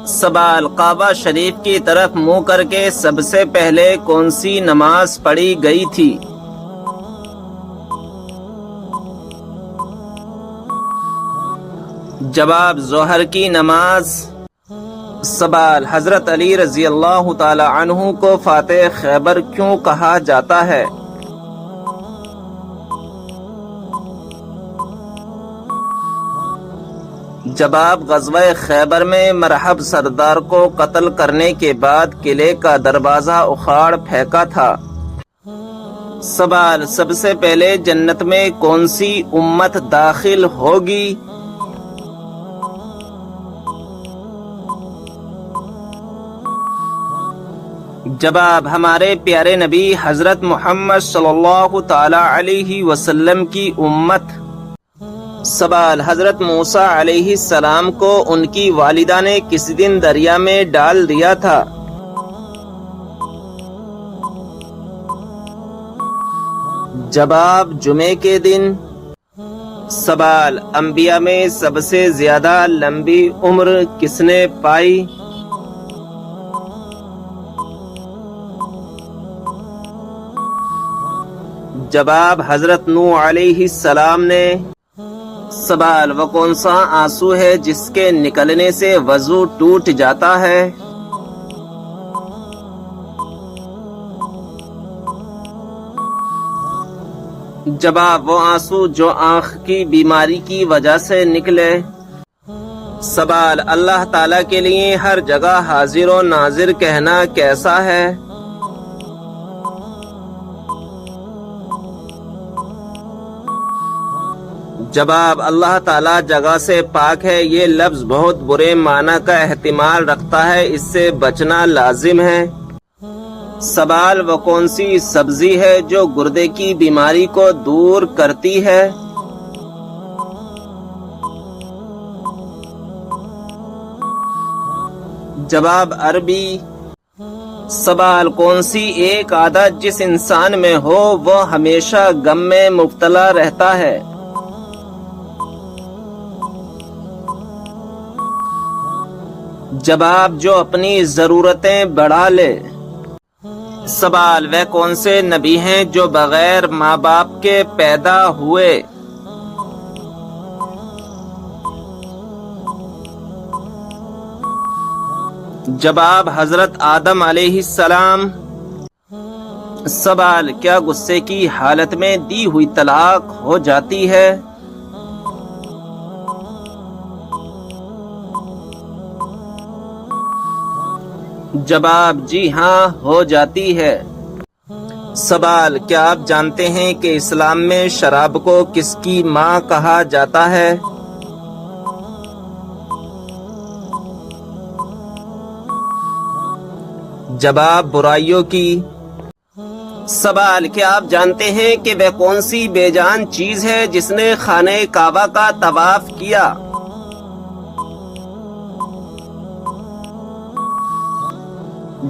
سوال: کعبہ شریف کی طرف منہ کر کے سب سے پہلے کون سی نماز پڑھی گئی تھی؟ جواب: ظہر کی نماز۔ سوال: حضرت علی رضی اللہ تعالی عنہ کو فاتح خیبر کیوں کہا جاتا ہے؟ جواب: غزوہ خیبر میں مرحب سردار کو قتل کرنے کے بعد قلعے کا دروازہ اکھاڑ پھینکا تھا۔ سوال: سب سے پہلے جنت میں کون سی امت داخل ہوگی؟ جواب: ہمارے پیارے نبی حضرت محمد صلی اللہ تعالی علیہ وسلم کی امت۔ سوال: حضرت موسیٰ علیہ السلام کو ان کی والدہ نے کس دن دریا میں ڈال دیا تھا؟ جواب: جمعے کے دن۔ سوال: انبیاء میں سب سے زیادہ لمبی عمر کس نے پائی؟ جواب: حضرت نوح علیہ السلام نے۔ سوال: وہ کون سا آنسو ہے جس کے نکلنے سے وضو ٹوٹ جاتا ہے؟ جواب: وہ آنسو جو آنکھ کی بیماری کی وجہ سے نکلے۔ سوال: اللہ تعالیٰ کے لیے ہر جگہ حاضر و ناظر کہنا کیسا ہے؟ جواب: اللہ تعالیٰ جگہ سے پاک ہے، یہ لفظ بہت برے معنی کا احتمال رکھتا ہے، اس سے بچنا لازم ہے۔ سوال: وہ کون سی سبزی ہے جو گردے کی بیماری کو دور کرتی ہے؟ جواب: عربی۔ سوال: کون سی ایک عادت جس انسان میں ہو وہ ہمیشہ غم میں مبتلا رہتا ہے؟ جواب: جو اپنی ضرورتیں بڑھا لے۔ سوال: وہ کون سے نبی ہیں جو بغیر ماں باپ کے پیدا ہوئے؟ جواب: حضرت آدم علیہ السلام۔ سوال: کیا غصے کی حالت میں دی ہوئی طلاق ہو جاتی ہے؟ جواب: جی ہاں، ہو جاتی ہے۔ سوال: کیا آپ جانتے ہیں کہ اسلام میں شراب کو کس کی ماں کہا جاتا ہے؟ جواب: برائیوں کی۔ سوال: کیا آپ جانتے ہیں کہ وہ کون سی بے جان چیز ہے جس نے خانہ کعبہ کا طواف کیا؟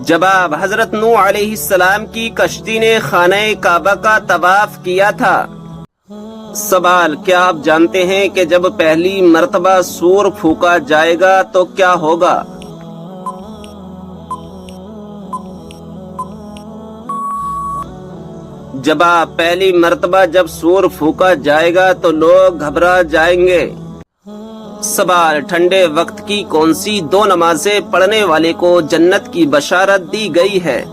جواب: حضرت نوح علیہ السلام کی کشتی نے خانہ کعبہ کا طواف کیا تھا۔ سوال: کیا آپ جانتے ہیں کہ جب پہلی مرتبہ سور پھونکا جائے گا تو کیا ہوگا؟ جواب: پہلی مرتبہ جب سور پھونکا جائے گا تو لوگ گھبرا جائیں گے۔ سوال: ٹھنڈے وقت کی کون سی دو نمازیں پڑھنے والے کو جنت کی بشارت دی گئی ہے؟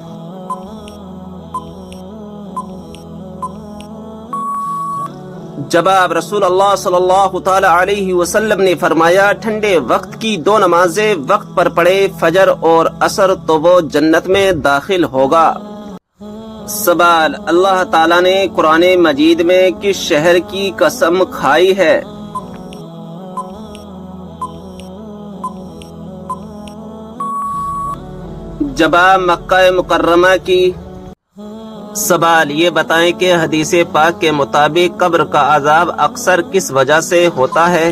جواب: رسول اللہ صلی اللہ تعالی علیہ وسلم نے فرمایا، ٹھنڈے وقت کی دو نمازیں وقت پر پڑھے، فجر اور عصر، تو وہ جنت میں داخل ہوگا۔ سوال: اللہ تعالیٰ نے قرآن مجید میں کس شہر کی قسم کھائی ہے؟ جواب: مکہ مکرمہ کی۔ سوال: یہ بتائیں کہ حدیث پاک کے مطابق قبر کا عذاب اکثر کس وجہ سے ہوتا ہے؟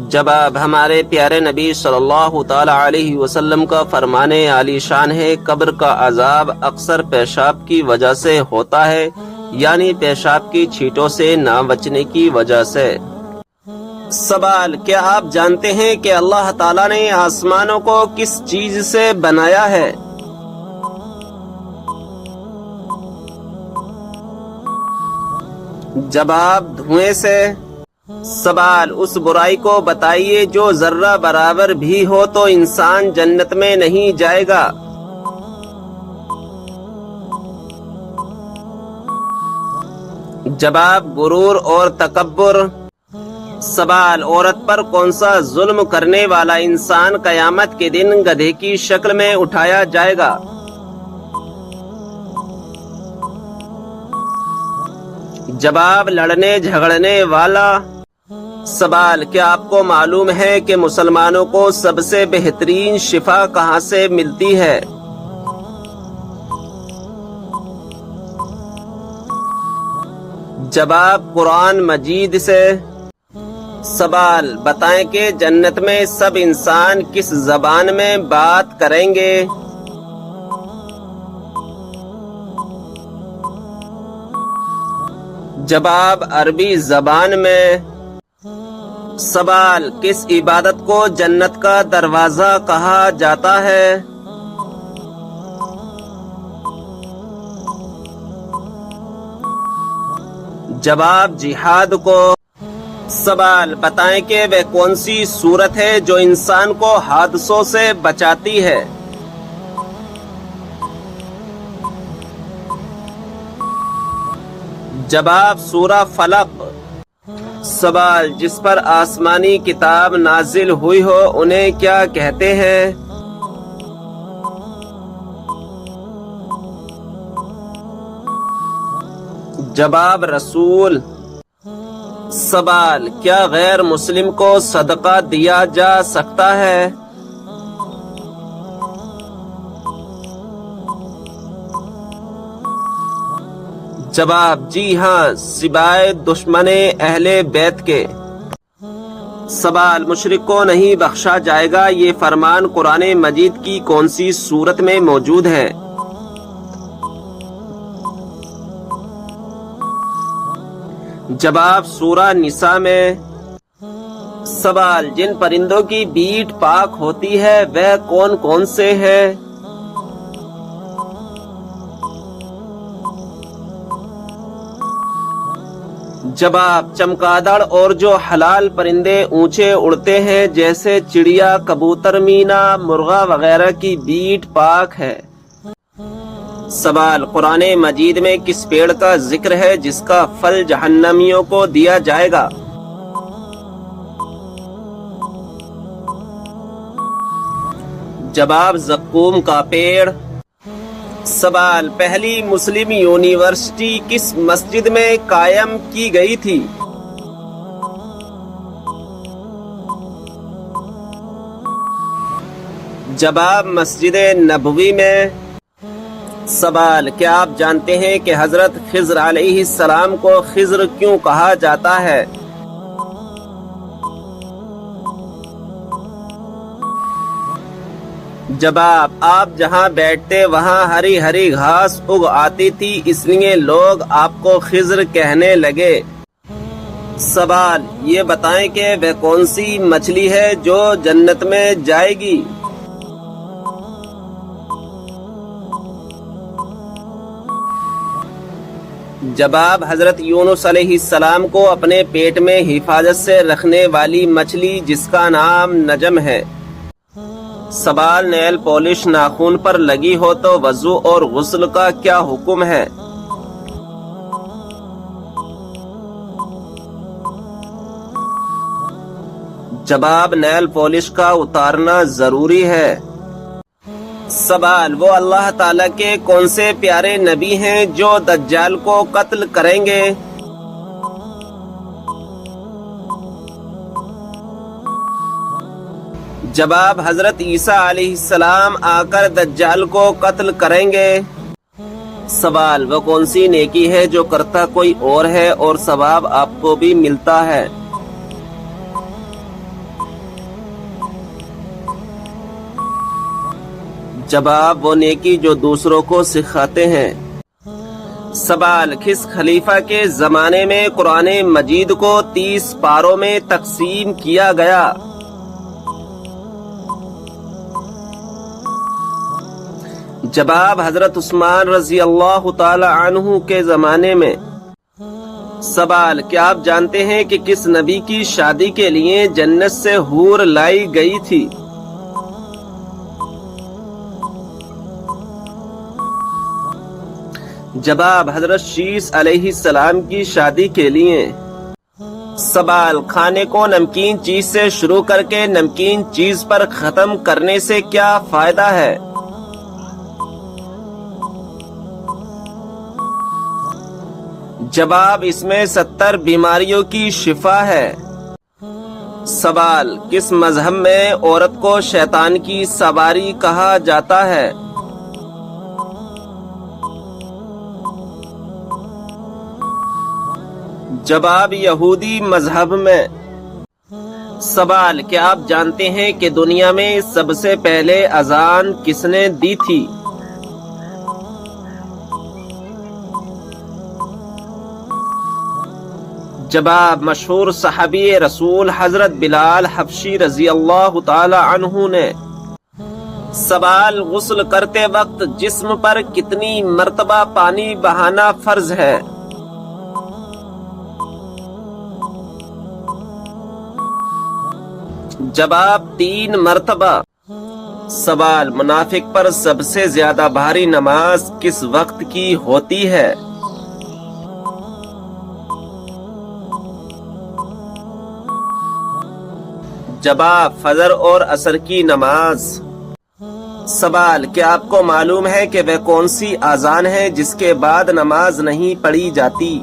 جواب: ہمارے پیارے نبی صلی اللہ تعالی علیہ وسلم کا فرمان عالی شان ہے، قبر کا عذاب اکثر پیشاب کی وجہ سے ہوتا ہے، یعنی پیشاب کی چھینٹوں سے نہ بچنے کی وجہ سے۔ سوال، کیا آپ جانتے ہیں کہ اللہ تعالیٰ نے آسمانوں کو کس چیز سے بنایا ہے؟ جواب، دھوئیں سے۔ سوال، اس برائی کو بتائیے جو ذرہ برابر بھی ہو تو انسان جنت میں نہیں جائے گا۔ جواب، غرور اور تکبر۔ سوال، عورت پر کون سا ظلم کرنے والا انسان قیامت کے دن گدھے کی شکل میں اٹھایا جائے گا؟ جواب، لڑنے جھگڑنے والا۔ سوال، کیا آپ کو معلوم ہے کہ مسلمانوں کو سب سے بہترین شفا کہاں سے ملتی ہے؟ جواب، قرآن مجید سے۔ سوال، بتائیں کہ جنت میں سب انسان کس زبان میں بات کریں گے؟ جواب، عربی زبان میں۔ سوال، کس عبادت کو جنت کا دروازہ کہا جاتا ہے؟ جواب، جہاد کو۔ سوال، بتائیں کہ وہ کون سی صورت ہے جو انسان کو حادثوں سے بچاتی ہے؟ جواب، سورہ فلق۔ سوال، جس پر آسمانی کتاب نازل ہوئی ہو انہیں کیا کہتے ہیں؟ جواب، رسول۔ سوال، کیا غیر مسلم کو صدقہ دیا جا سکتا ہے؟ جواب، جی ہاں، سوائے دشمن اہل بیت کے۔ سوال، مشرک کو نہیں بخشا جائے گا، یہ فرمان قرآن مجید کی کون سی سورت میں موجود ہے؟ جواب، سورہ نساء میں۔ سوال، جن پرندوں کی بیٹ پاک ہوتی ہے وہ کون کون سے ہیں؟ جواب، چمگادڑ اور جو حلال پرندے اونچے اڑتے ہیں جیسے چڑیا، کبوتر، مینا، مرغا وغیرہ کی بیٹ پاک ہے۔ سوال، قرآن مجید میں کس پیڑ کا ذکر ہے جس کا پھل جہنمیوں کو دیا جائے گا؟ جواب، زقوم کا پیڑ۔ سوال، پہلی مسلم یونیورسٹی کس مسجد میں قائم کی گئی تھی؟ جواب، مسجد نبوی میں۔ سوال، کیا آپ جانتے ہیں کہ حضرت خضر علیہ السلام کو خضر کیوں کہا جاتا ہے؟ جواب، آپ جہاں بیٹھتے وہاں ہری ہری گھاس اگ آتی تھی اس لیے لوگ آپ کو خضر کہنے لگے۔ سوال، یہ بتائیں کہ وہ کون سی مچھلی ہے جو جنت میں جائے گی؟ جواب، حضرت یونس علیہ السلام کو اپنے پیٹ میں حفاظت سے رکھنے والی مچھلی جس کا نام نجم ہے۔ سوال، نیل پالش ناخن پر لگی ہو تو وضو اور غسل کا کیا حکم ہے؟ جواب، نیل پالش کا اتارنا ضروری ہے۔ سوال، وہ اللہ تعالیٰ کے کون سے پیارے نبی ہیں جو دجال کو قتل کریں گے؟ جواب، حضرت عیسیٰ علیہ السلام آ کر دجال کو قتل کریں گے۔ سوال، وہ کون سی نیکی ہے جو کرتا کوئی اور ہے اور ثواب آپ کو بھی ملتا ہے؟ جواب، وہ نیکی جو دوسروں کو سکھاتے ہیں۔ سوال، کس خلیفہ کے زمانے میں قرآن مجید کو 30 پاروں میں تقسیم کیا گیا؟ جواب، حضرت عثمان رضی اللہ تعالی عنہ کے زمانے میں۔ سوال، کیا آپ جانتے ہیں کہ کس نبی کی شادی کے لیے جنت سے حور لائی گئی تھی؟ جواب، حضرت شیس علیہ السلام کی شادی کے لیے۔ سوال، کھانے کو نمکین چیز سے شروع کر کے نمکین چیز پر ختم کرنے سے کیا فائدہ ہے؟ جواب، اس میں 70 بیماریوں کی شفا ہے۔ سوال، کس مذہب میں عورت کو شیطان کی سواری کہا جاتا ہے؟ جواب، یہودی مذہب میں۔ سوال، کیا آپ جانتے ہیں کہ دنیا میں سب سے پہلے اذان کس نے دی تھی؟ جواب، مشہور صحابی رسول حضرت بلال حبشی رضی اللہ تعالی عنہ نے۔ سوال، غسل کرتے وقت جسم پر کتنی مرتبہ پانی بہانا فرض ہے؟ جواب، 3 مرتبہ۔ سوال، منافق پر سب سے زیادہ بھاری نماز کس وقت کی ہوتی ہے؟ جواب، فجر اور عصر کی نماز۔ سوال، کیا آپ کو معلوم ہے کہ وہ کون سی اذان ہے جس کے بعد نماز نہیں پڑھی جاتی؟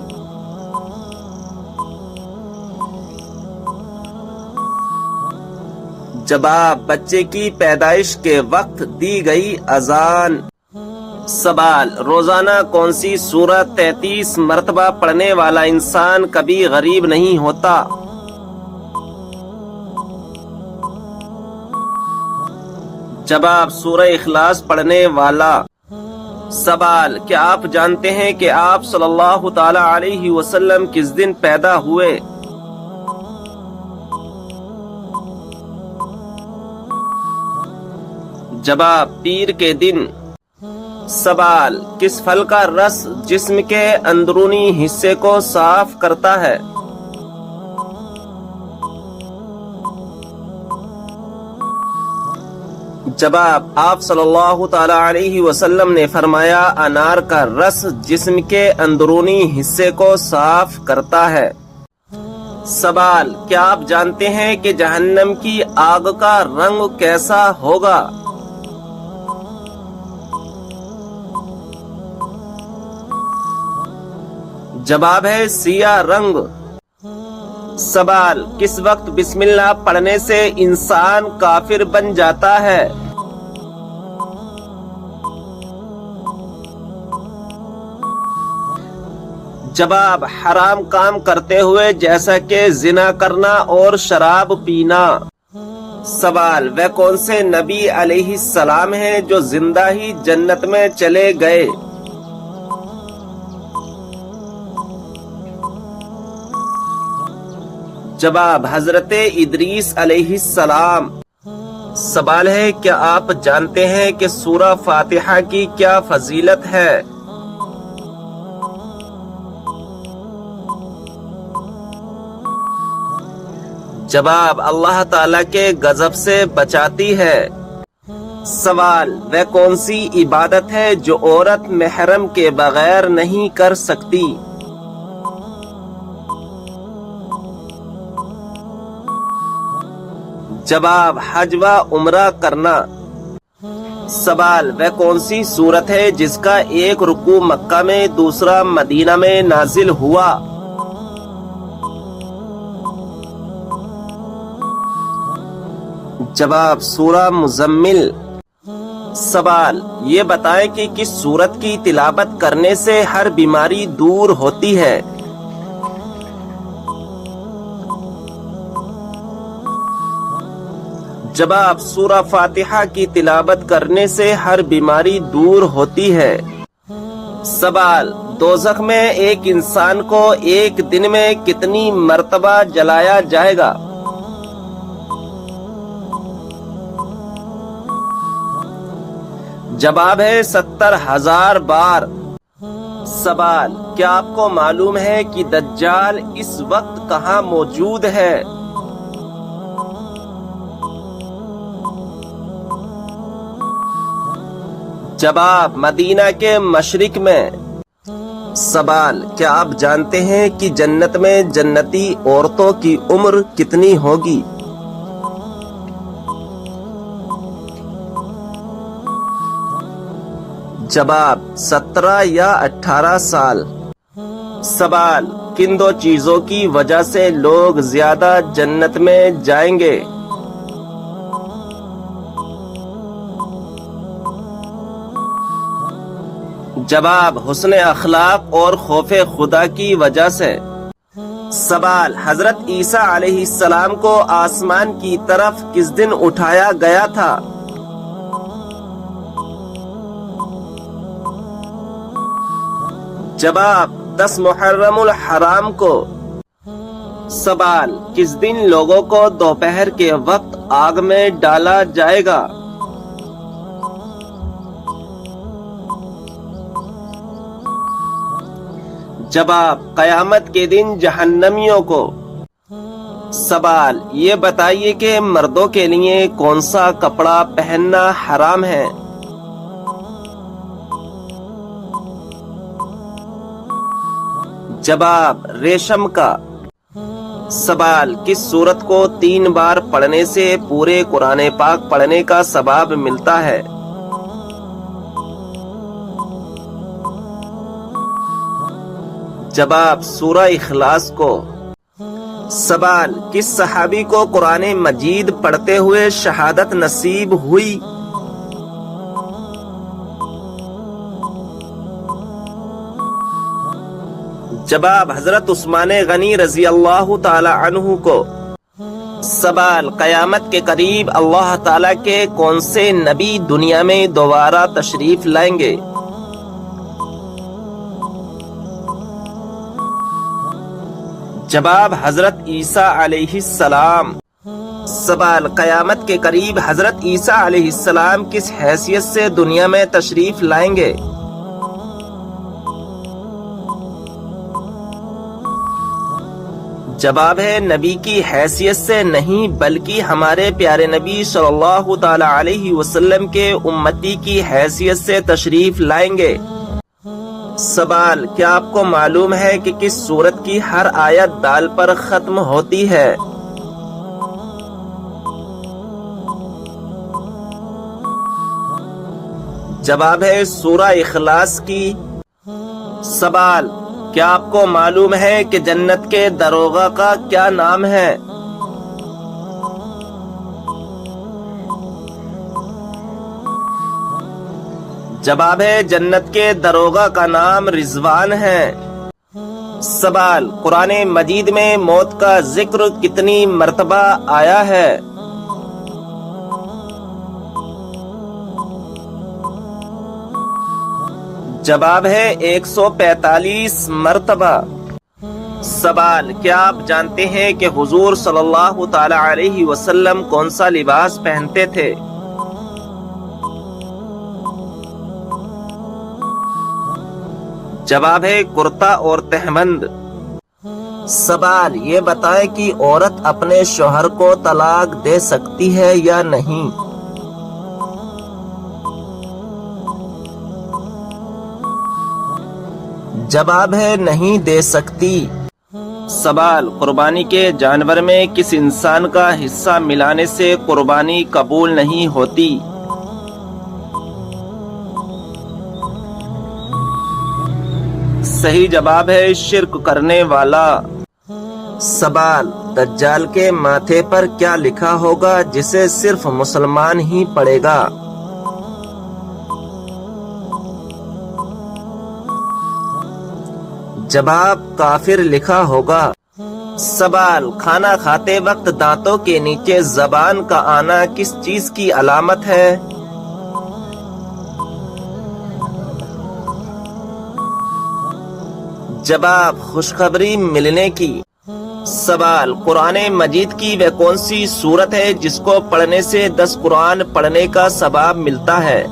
جواب، بچے کی پیدائش کے وقت دی گئی اذان۔ سوال، روزانہ کون سی سورت 33 مرتبہ پڑھنے والا انسان کبھی غریب نہیں ہوتا؟ جواب، سورہ اخلاص پڑھنے والا۔ سوال، کیا آپ جانتے ہیں کہ آپ صلی اللہ تعالی علیہ وسلم کس دن پیدا ہوئے؟ جواب، پیر کے دن۔ سوال، کس پھل کا رس جسم کے اندرونی حصے کو صاف کرتا ہے؟ جواب، آپ صلی اللہ تعالی علیہ وسلم نے فرمایا انار کا رس جسم کے اندرونی حصے کو صاف کرتا ہے۔ سوال، کیا آپ جانتے ہیں کہ جہنم کی آگ کا رنگ کیسا ہوگا؟ جواب ہے سیاہ رنگ۔ سوال، کس وقت بسم اللہ پڑھنے سے انسان کافر بن جاتا ہے؟ جواب، حرام کام کرتے ہوئے جیسا کہ زنا کرنا اور شراب پینا۔ سوال، وہ کون سے نبی علیہ السلام ہیں جو زندہ ہی جنت میں چلے گئے؟ جواب، حضرت ادریس علیہ السلام۔ سوال ہے، کیا آپ جانتے ہیں کہ سورہ فاتحہ کی کیا فضیلت ہے؟ جواب، اللہ تعالیٰ کے غضب سے بچاتی ہے۔ سوال، وہ کون سی عبادت ہے جو عورت محرم کے بغیر نہیں کر سکتی؟ جواب، حج و عمرہ کرنا۔ سوال، وہ کون سی سورت ہے جس کا ایک رکوع مکہ میں دوسرا مدینہ میں نازل ہوا؟ جواب، سورہ مزمل۔ سوال، یہ بتائیں کہ کس سورت کی تلاوت کرنے سے ہر بیماری دور ہوتی ہے؟ جواب، سورہ فاتحہ کی تلاوت کرنے سے ہر بیماری دور ہوتی ہے۔ سوال، دوزخ میں ایک انسان کو ایک دن میں کتنی مرتبہ جلایا جائے گا؟ جواب ہے 70,000 بار۔ سوال: کیا آپ کو معلوم ہے کہ دجال اس وقت کہاں موجود ہے؟ جواب: مدینہ کے مشرق میں۔ سوال: کیا آپ جانتے ہیں کہ جنت میں جنتی عورتوں کی عمر کتنی ہوگی؟ جواب: 17 یا 18 سال۔ سوال: کن دو چیزوں کی وجہ سے لوگ زیادہ جنت میں جائیں گے؟ جواب: حسن اخلاق اور خوف خدا کی وجہ سے۔ سوال: حضرت عیسیٰ علیہ السلام کو آسمان کی طرف کس دن اٹھایا گیا تھا؟ جواب: 10 محرم الحرام کو۔ سوال: کس دن لوگوں کو دوپہر کے وقت آگ میں ڈالا جائے گا؟ جواب: قیامت کے دن جہنمیوں کو۔ سوال: یہ بتائیے کہ مردوں کے لیے کون سا کپڑا پہننا حرام ہے؟ جواب: ریشم کا۔ سوال: کس سورت کو 3 بار پڑھنے سے پورے قرآن پاک پڑھنے کا ثواب ملتا ہے؟ جواب: سورہ اخلاص کو۔ سوال: کس صحابی کو قرآن مجید پڑھتے ہوئے شہادت نصیب ہوئی؟ جواب: حضرت عثمان غنی رضی اللہ تعالی عنہ کو۔ سوال: قیامت کے قریب اللہ تعالی کے کون سے نبی دنیا میں دوبارہ تشریف لائیں گے؟ جواب: حضرت عیسیٰ علیہ السلام۔ سوال: قیامت کے قریب حضرت عیسیٰ علیہ السلام کس حیثیت سے دنیا میں تشریف لائیں گے؟ جواب ہے نبی کی حیثیت سے نہیں بلکہ ہمارے پیارے نبی صلی اللہ تعالی علیہ وسلم کے امتی کی حیثیت سے تشریف لائیں گے۔ سوال: کیا آپ کو معلوم ہے کہ کس سورت کی ہر آیت دال پر ختم ہوتی ہے؟ جواب ہے سورہ اخلاص کی۔ سوال: کیا آپ کو معلوم ہے کہ جنت کے داروغہ کا کیا نام ہے؟ جواب ہے جنت کے داروغہ کا نام رضوان ہے۔ سوال: قرآن مجید میں موت کا ذکر کتنی مرتبہ آیا ہے؟ جواب ہے 145 مرتبہ۔ سوال: کیا آپ جانتے ہیں کہ حضور صلی اللہ تعالی علیہ وسلم کون سا لباس پہنتے تھے؟ جواب ہے کرتا اور تہبند۔ سوال: یہ بتائیں کہ عورت اپنے شوہر کو طلاق دے سکتی ہے یا نہیں؟ جواب ہے نہیں دے سکتی۔ سوال: قربانی کے جانور میں کس انسان کا حصہ ملانے سے قربانی قبول نہیں ہوتی؟ صحیح جواب ہے شرک کرنے والا۔ سوال: دجال کے ماتھے پر کیا لکھا ہوگا جسے صرف مسلمان ہی پڑھے گا؟ جواب: کافر لکھا ہوگا۔ سوال: کھانا کھاتے وقت دانتوں کے نیچے زبان کا آنا کس چیز کی علامت ہے؟ جواب: خوشخبری ملنے کی۔ سوال: قرآن مجید کی وہ کون سی سورت ہے جس کو پڑھنے سے 10 قرآن پڑھنے کا ثواب ملتا ہے؟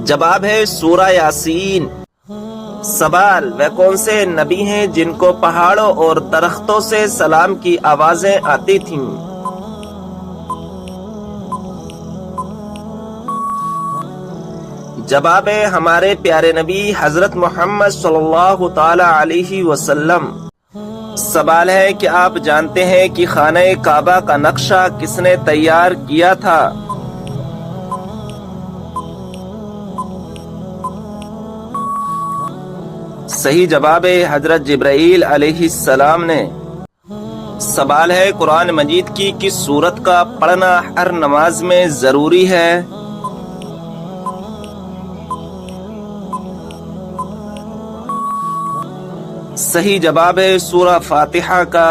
جواب ہے سورہ یاسین۔ سوال: وہ کون سے نبی ہیں جن کو پہاڑوں اور درختوں سے سلام کی آوازیں آتی تھیں؟ جواب ہے ہمارے پیارے نبی حضرت محمد صلی اللہ تعالی علیہ وسلم۔ سوال ہے کہ آپ جانتے ہیں کہ خانہ کعبہ کا نقشہ کس نے تیار کیا تھا؟ صحیح جواب ہے حضرت جبرائیل علیہ السلام نے۔ سوال ہے قرآن مجید کی کس سورت کا پڑھنا ہر نماز میں ضروری ہے؟ صحیح جواب ہے سورہ فاتحہ کا۔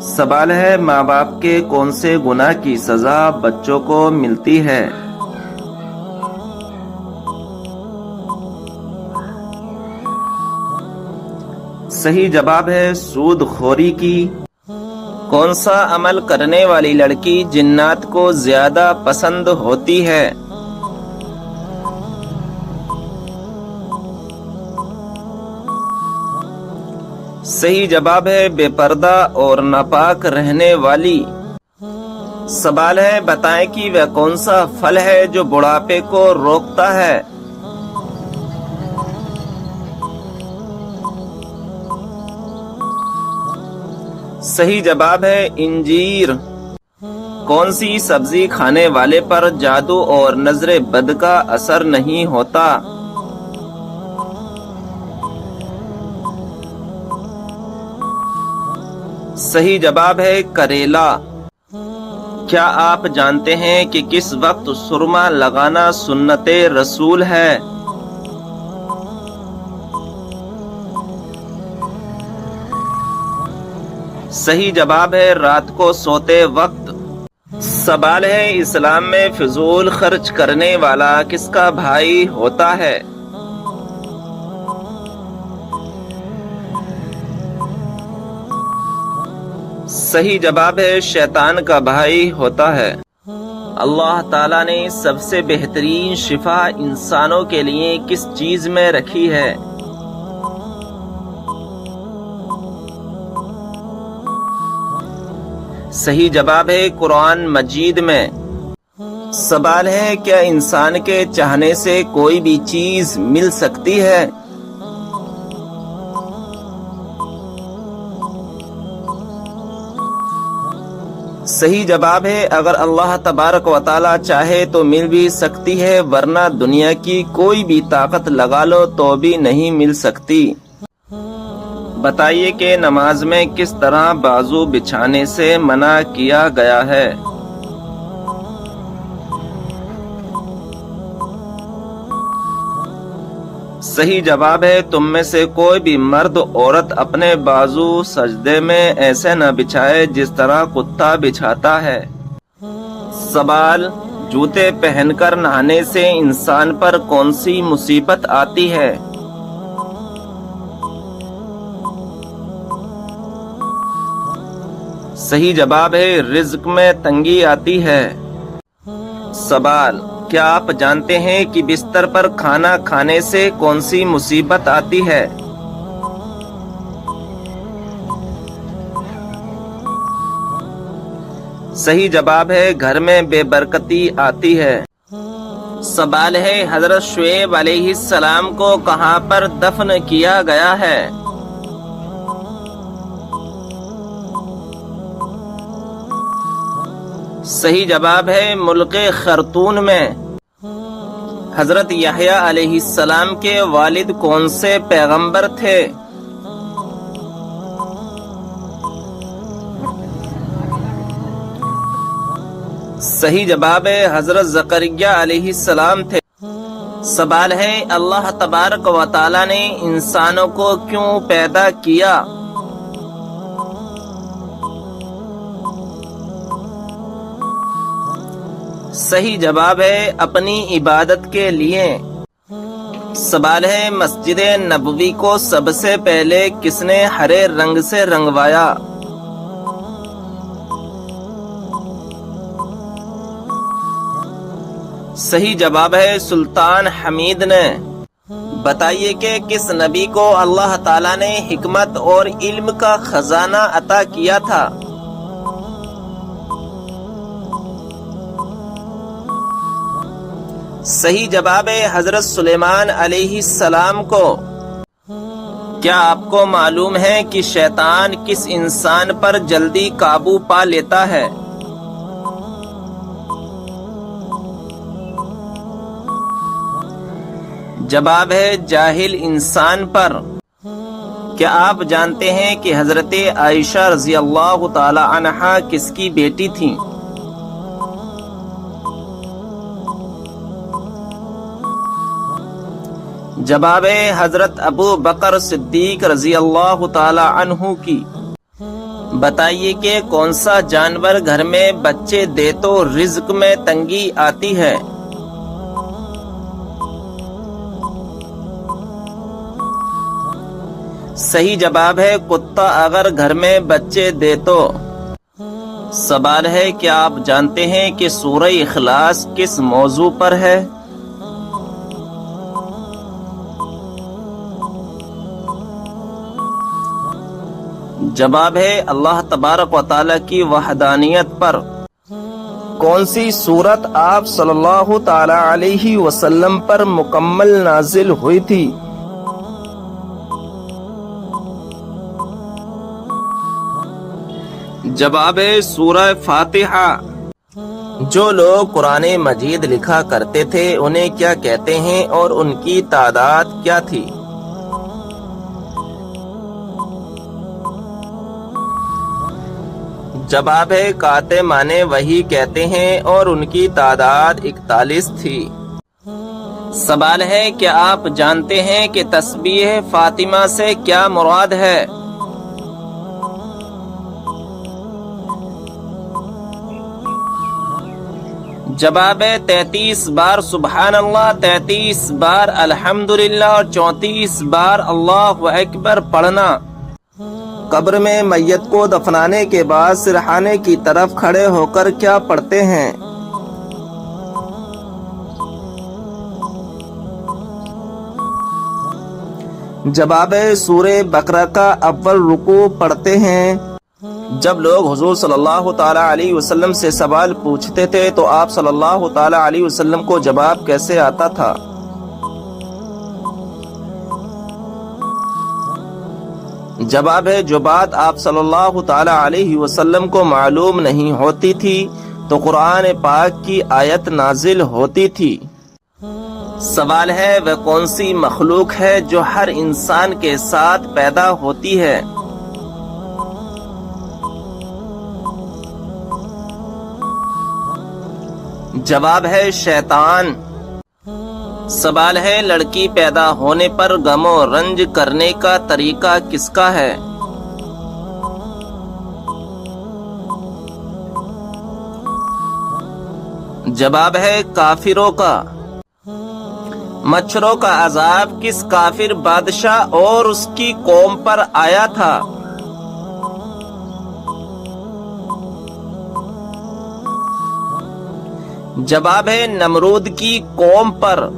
سوال ہے ماں باپ کے کون سے گناہ کی سزا بچوں کو ملتی ہے؟ صحیح جواب ہے سود خوری کی۔ کون سا عمل کرنے والی لڑکی جنات کو زیادہ پسند ہوتی ہے؟ صحیح جواب ہے بے پردہ اور ناپاک رہنے والی۔ سوال ہے بتائیں کہ وہ کون سا پھل ہے جو بڑھاپے کو روکتا ہے؟ صحیح جواب ہے انجیر۔ کون سی سبزی کھانے والے پر جادو اور نظر بد کا اثر نہیں ہوتا؟ صحیح جواب ہے کریلا۔ کیا آپ جانتے ہیں کہ کس وقت سرما لگانا سنت رسول ہے؟ صحیح جواب ہے رات کو سوتے وقت۔ سوال ہے اسلام میں فضول خرچ کرنے والا کس کا بھائی ہوتا ہے؟ صحیح جواب ہے شیطان کا بھائی ہوتا ہے۔ اللہ تعالیٰ نے سب سے بہترین شفا انسانوں کے لیے کس چیز میں رکھی ہے؟ صحیح جواب ہے قرآن مجید میں۔ سوال ہے کیا انسان کے چاہنے سے کوئی بھی چیز مل سکتی ہے؟ صحیح جواب ہے اگر اللہ تبارک و تعالی چاہے تو مل بھی سکتی ہے، ورنہ دنیا کی کوئی بھی طاقت لگا لو تو بھی نہیں مل سکتی۔ بتائیے کہ نماز میں کس طرح بازو بچھانے سے منع کیا گیا ہے؟ صحیح جواب ہے تم میں سے کوئی بھی مرد عورت اپنے بازو سجدے میں ایسے نہ بچھائے جس طرح کتا بچھاتا ہے۔ سوال جوتے پہن کر نہانے سے انسان پر کون سی مصیبت آتی ہے؟ صحیح جواب ہے رزق میں تنگی آتی ہے۔ سوال کیا آپ جانتے ہیں کہ بستر پر کھانا کھانے سے کون سی مصیبت آتی ہے؟ صحیح جواب ہے گھر میں بے برکتی آتی ہے۔ سوال ہے حضرت شعیب علیہ السلام کو کہاں پر دفن کیا گیا ہے؟ صحیح جواب ہے ملک خرطون میں۔ حضرت یحییٰ علیہ السلام کے والد کون سے پیغمبر تھے؟ صحیح جواب ہے حضرت زکریا علیہ السلام تھے۔ سوال ہے اللہ تبارک و تعالی نے انسانوں کو کیوں پیدا کیا؟ صحیح جواب ہے اپنی عبادت کے لیے۔ سوال ہے مسجد نبوی کو سب سے پہلے کس نے ہرے رنگ سے رنگوایا؟ صحیح جواب ہے سلطان حمید نے۔ بتائیے کہ کس نبی کو اللہ تعالیٰ نے حکمت اور علم کا خزانہ عطا کیا تھا؟ صحیح جواب ہے حضرت سلیمان علیہ السلام کو۔ کیا آپ کو معلوم ہے کہ شیطان کس انسان پر جلدی قابو پا لیتا ہے؟ جواب ہے جاہل انسان پر۔ کیا آپ جانتے ہیں کہ حضرت عائشہ رضی اللہ تعالی عنہا کس کی بیٹی تھیں؟ جواب ہے حضرت ابو بکر صدیق رضی اللہ تعالی عنہ کی۔ بتائیے کہ کون سا جانور گھر میں بچے دے تو رزق میں تنگی آتی ہے؟ صحیح جواب ہے کتا اگر گھر میں بچے دے تو۔ سوال ہے کیا آپ جانتے ہیں کہ سورہ اخلاص کس موضوع پر ہے؟ جواب ہے اللہ تبارک و تعالی کی وحدانیت پر۔ کون سی سورت آپ صلی اللہ تعالی علیہ وسلم پر مکمل نازل ہوئی تھی؟ جواب ہے سورہ فاتحہ۔ جو لوگ قرآن مجید لکھا کرتے تھے انہیں کیا کہتے ہیں اور ان کی تعداد کیا تھی؟ جواب ہے کاتمان وحی کہتے ہیں اور ان کی تعداد 41 تھی۔ سوال ہے کیا آپ جانتے ہیں کہ تسبیح فاطمہ سے کیا مراد ہے؟ جواب ہے 33 بار سبحان اللہ، 33 بار الحمدللہ اور 34 بار اللہ اکبر پڑھنا۔ قبر میں میت کو دفنانے کے بعد سرحانے کی طرف کھڑے ہو کر کیا پڑھتے ہیں؟ جواب ہے سورہ بقرہ کا اول رکوع پڑھتے ہیں۔ جب لوگ حضور صلی اللہ تعالی علیہ وسلم سے سوال پوچھتے تھے تو آپ صلی اللہ تعالی علیہ وسلم کو جواب کیسے آتا تھا؟ جواب ہے جو بات آپ صلی اللہ تعالی علیہ وسلم کو معلوم نہیں ہوتی تھی تو قرآن پاک کی آیت نازل ہوتی تھی۔ سوال ہے وہ کون سی مخلوق ہے جو ہر انسان کے ساتھ پیدا ہوتی ہے؟ جواب ہے شیطان۔ سوال ہے لڑکی پیدا ہونے پر غم و رنج کرنے کا طریقہ کس کا ہے؟ جواب ہے کافروں کا۔ مچھروں کا عذاب کس کافر بادشاہ اور اس کی قوم پر آیا تھا؟ جواب ہے نمرود کی قوم پر۔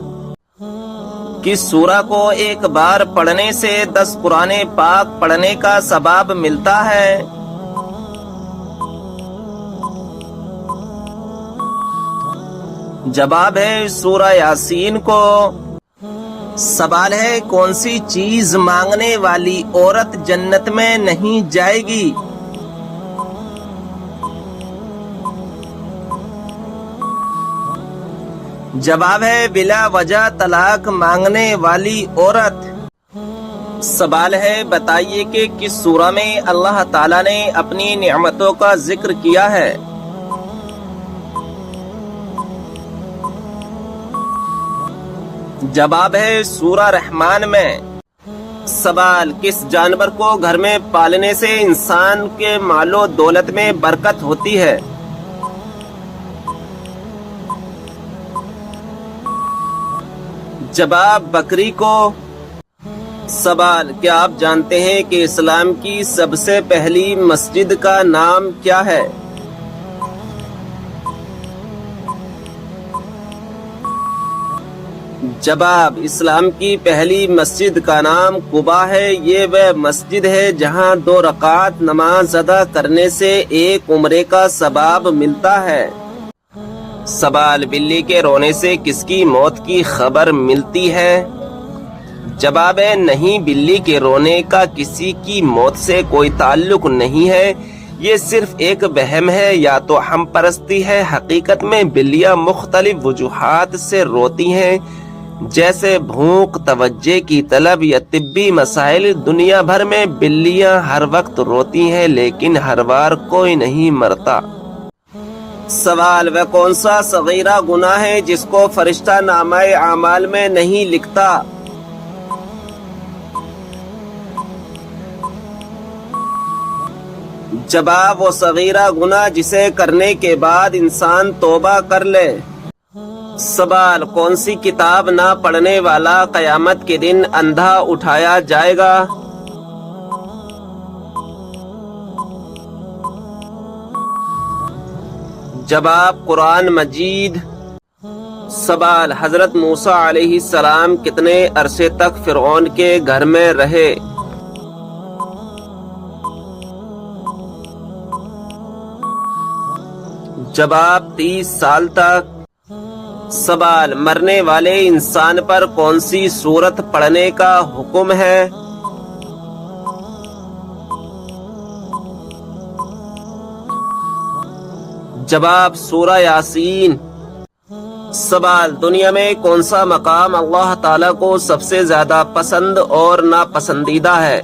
کس سورہ کو ایک بار پڑھنے سے 10 قرآن پاک پڑھنے کا ثواب ملتا ہے؟ جواب ہے سورہ یاسین کو۔ سوال ہے کون سی چیز مانگنے والی عورت جنت میں نہیں جائے گی؟ جواب ہے بلا وجہ طلاق مانگنے والی عورت۔ سوال ہے بتائیے کہ کس سورہ میں اللہ تعالیٰ نے اپنی نعمتوں کا ذکر کیا ہے؟ جواب ہے سورہ رحمان میں۔ سوال کس جانور کو گھر میں پالنے سے انسان کے مال و دولت میں برکت ہوتی ہے؟ جواب بکری کو۔ سوال، کیا آپ جانتے ہیں کہ اسلام کی سب سے پہلی مسجد کا نام کیا ہے؟ جواب، اسلام کی پہلی مسجد کا نام قباء ہے۔ یہ وہ مسجد ہے جہاں 2 رکعت نماز ادا کرنے سے 1 عمرے کا ثواب ملتا ہے۔ سوال، بلی کے رونے سے کس کی موت کی خبر ملتی ہے؟ جواب ہے نہیں، بلی کے رونے کا کسی کی موت سے کوئی تعلق نہیں ہے، یہ صرف ایک وہم ہے یا تو ہم پرستی ہے۔ حقیقت میں بلیاں مختلف وجوہات سے روتی ہیں، جیسے بھوک، توجہ کی طلب یا طبی مسائل۔ دنیا بھر میں بلیاں ہر وقت روتی ہیں لیکن ہر بار کوئی نہیں مرتا۔ سوال، وہ کون سا صغیرہ گناہ ہے جس کو فرشتہ نامہ اعمال میں نہیں لکھتا؟ جواب، وہ صغیرہ گناہ جسے کرنے کے بعد انسان توبہ کر لے۔ سوال، کون سی کتاب نہ پڑھنے والا قیامت کے دن اندھا اٹھایا جائے گا؟ جواب، قرآن مجید۔ سوال، حضرت موسیٰ علیہ السلام کتنے عرصے تک فرعون کے گھر میں رہے؟ جواب، 30 سال تک۔ سوال، مرنے والے انسان پر کون سی سورت پڑھنے کا حکم ہے؟ جواب، سورہ یاسین۔ سوال، دنیا میں کون سا مقام اللہ تعالیٰ کو سب سے زیادہ پسند اور ناپسندیدہ ہے؟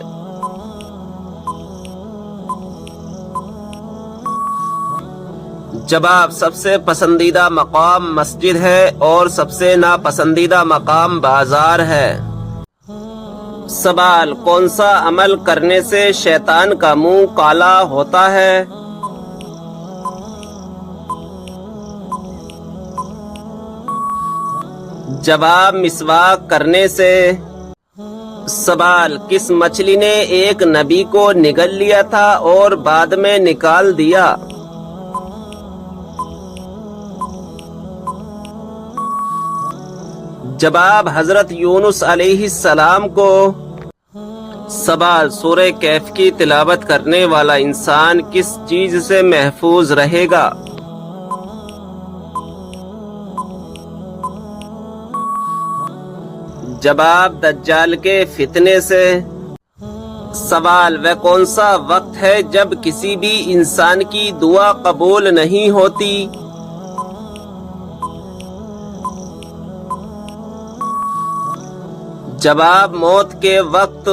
جواب، سب سے پسندیدہ مقام مسجد ہے اور سب سے ناپسندیدہ مقام بازار ہے۔ سوال، کون سا عمل کرنے سے شیطان کا منہ کالا ہوتا ہے؟ جواب، مسواک کرنے سے۔ سوال، کس مچھلی نے ایک نبی کو نگل لیا تھا اور بعد میں نکال دیا؟ جواب، حضرت یونس علیہ السلام کو۔ سوال، سورہ کہف کی تلاوت کرنے والا انسان کس چیز سے محفوظ رہے گا؟ جواب، دجال کے فتنے سے۔ سوال، وہ کون سا وقت ہے جب کسی بھی انسان کی دعا قبول نہیں ہوتی؟ جواب، موت کے وقت۔